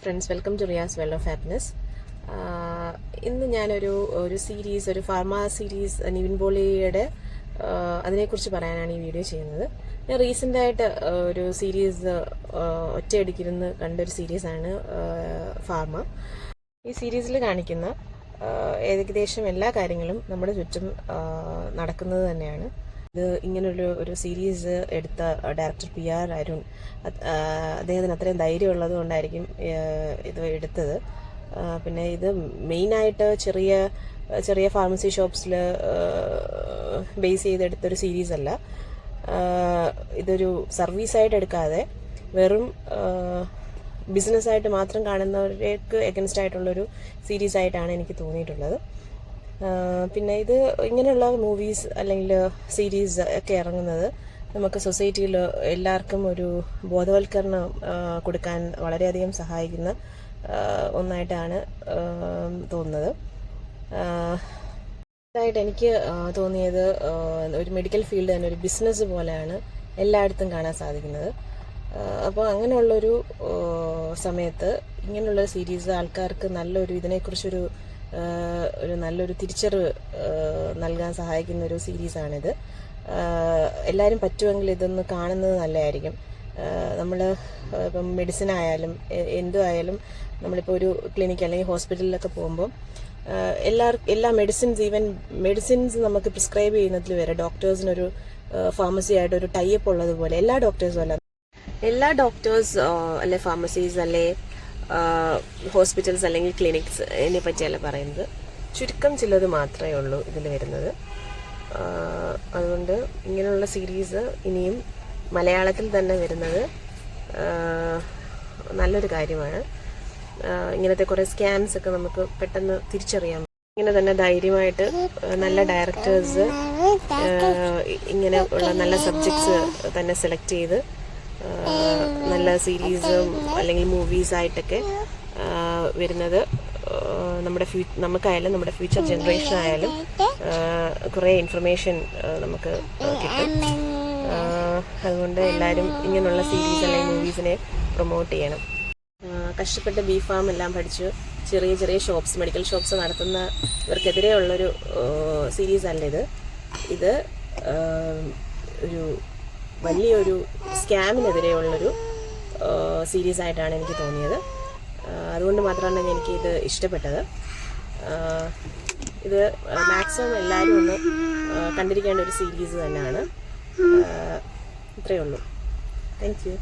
Friends, welcome to Riyas well of happiness. ഇന്ന് ഞാനൊരു series, ഒരു ഫാർമ സീരീസ്, നിവിൻ പോളിയുടെ അതിനെക്കുറിച്ച് പറയാനാണ് ഈ വീഡിയോ ചെയ്യുന്നത്. ഞാൻ റീസെൻ്റായിട്ട് ഒരു സീരീസ് ഒറ്റയടിക്കിരുന്ന് കണ്ടൊരു സീരീസാണ് ഫാർമ. ഈ സീരീസിൽ കാണിക്കുന്ന ഏകദേശം എല്ലാ കാര്യങ്ങളും നമ്മുടെ ചുറ്റും നടക്കുന്നത് തന്നെയാണ്. ഇത് ഇങ്ങനൊരു സീരീസ് എടുത്ത ഡയറക്ടർ PR അരുൺ, അദ്ദേഹത്തിന് അത്രയും ധൈര്യമുള്ളത് കൊണ്ടായിരിക്കും ഇത് എടുത്തത്. പിന്നെ ഇത് മെയിനായിട്ട് ചെറിയ ഫാർമസി ഷോപ്സിൽ ബേസ് ചെയ്തെടുത്തൊരു സീരീസ് അല്ല. ഇതൊരു സർവീസായിട്ട് എടുക്കാതെ വെറും ബിസിനസ്സായിട്ട് മാത്രം കാണുന്നവർക്ക് എഗൻസ്റ്റ് ആയിട്ടുള്ളൊരു സീരീസ് ആയിട്ടാണ് എനിക്ക് തോന്നിയിട്ടുള്ളത്. പിന്നെ ഇത് ഇങ്ങനെയുള്ള മൂവീസ് അല്ലെങ്കിൽ സീരീസ് ഒക്കെ ഇറങ്ങുന്നത് നമുക്ക് സൊസൈറ്റിയിൽ എല്ലാവർക്കും ഒരു ബോധവൽക്കരണം കൊടുക്കാൻ വളരെയധികം സഹായിക്കുന്ന ഒന്നായിട്ടാണ് തോന്നുന്നത്. ായിട്ട് എനിക്ക് തോന്നിയത് ഒരു മെഡിക്കൽ ഫീൽഡ് തന്നെ ഒരു ബിസിനസ് പോലെയാണ് എല്ലായിടത്തും കാണാൻ സാധിക്കുന്നത്. അപ്പോൾ അങ്ങനെയുള്ളൊരു സമയത്ത് ഇങ്ങനെയുള്ള സീരീസ് ആൾക്കാർക്ക് ഇതിനെക്കുറിച്ചൊരു നല്ലൊരു തിരിച്ചറിവ് നൽകാൻ സഹായിക്കുന്ന ഒരു സീരീസാണിത്. എല്ലാവരും പറ്റുമെങ്കിൽ ഇതൊന്ന് കാണുന്നത് നല്ലതായിരിക്കും. നമ്മൾ ഇപ്പം മെഡിസിൻ ആയാലും എന്തുമായാലും നമ്മളിപ്പോൾ ഒരു ക്ലിനിക്ക് അല്ലെങ്കിൽ ഹോസ്പിറ്റലിലൊക്കെ പോകുമ്പോൾ എല്ലാ മെഡിസിൻസ് നമുക്ക് പ്രിസ്ക്രൈബ് ചെയ്യുന്നതിൽ വരെ ഡോക്ടേഴ്സിനൊരു ഫാർമസി ആയിട്ട് ഒരു ടൈപ്പ് ഉള്ളതുപോലെ എല്ലാ ഡോക്ടേഴ്സ് അല്ലെ ഫാർമസീസ് അല്ലെ ഹോസ്പിറ്റൽസ് അല്ലെങ്കിൽ ക്ലിനിക്സ് ഇതിനെ പറ്റിയല്ല പറയുന്നത്. ചുരുക്കം ചിലത് മാത്രമേ ഉള്ളൂ ഇതിൽ വരുന്നത്. അതുകൊണ്ട് ഇങ്ങനെയുള്ള സീരീസ് ഇനിയും മലയാളത്തിൽ തന്നെ വരുന്നത് നല്ലൊരു കാര്യമാണ്. ഇങ്ങനത്തെ കുറേ സ്കാംസ് ഒക്കെ നമുക്ക് പെട്ടെന്ന് തിരിച്ചറിയാം. ഇങ്ങനെ തന്നെ ധൈര്യമായിട്ട് നല്ല ഡയറക്ടേഴ്സ് ഇങ്ങനെ ഉള്ള നല്ല സബ്ജക്ട്സ് തന്നെ സെലക്ട് ചെയ്ത് നല്ല സീരീസും അല്ലെങ്കിൽ മൂവീസായിട്ടൊക്കെ വരുന്നത് നമുക്കായാലും നമ്മുടെ ഫ്യൂച്ചർ ജനറേഷൻ ആയാലും കുറേ ഇൻഫർമേഷൻ നമുക്ക് കിട്ടും. അതുകൊണ്ട് എല്ലാവരും ഇങ്ങനെയുള്ള സീരീസ് അല്ലെങ്കിൽ മൂവീസിനെ പ്രൊമോട്ട് ചെയ്യണം. കഷ്ടപ്പെട്ട് ഫാം എല്ലാം പഠിച്ച് ചെറിയ ഷോപ്സ്, മെഡിക്കൽ ഷോപ്സ് നടത്തുന്നവർക്കെതിരെ ഉള്ളൊരു സീരീസ് അല്ല ഇത് ഒരു വലിയൊരു സ്കാമിനെതിരെയുള്ളൊരു സീരീസ് ആയിട്ടാണ് എനിക്ക് തോന്നിയത്. അതുകൊണ്ട് മാത്രമാണ് എനിക്കിത് ഇഷ്ടപ്പെട്ടത്. ഇത് മാക്സിമം എല്ലാവരും ഒന്ന് കണ്ടിരിക്കേണ്ട ഒരു സീരീസ് തന്നെയാണ്. ഇത്രയേ ഉള്ളൂ. Thank you.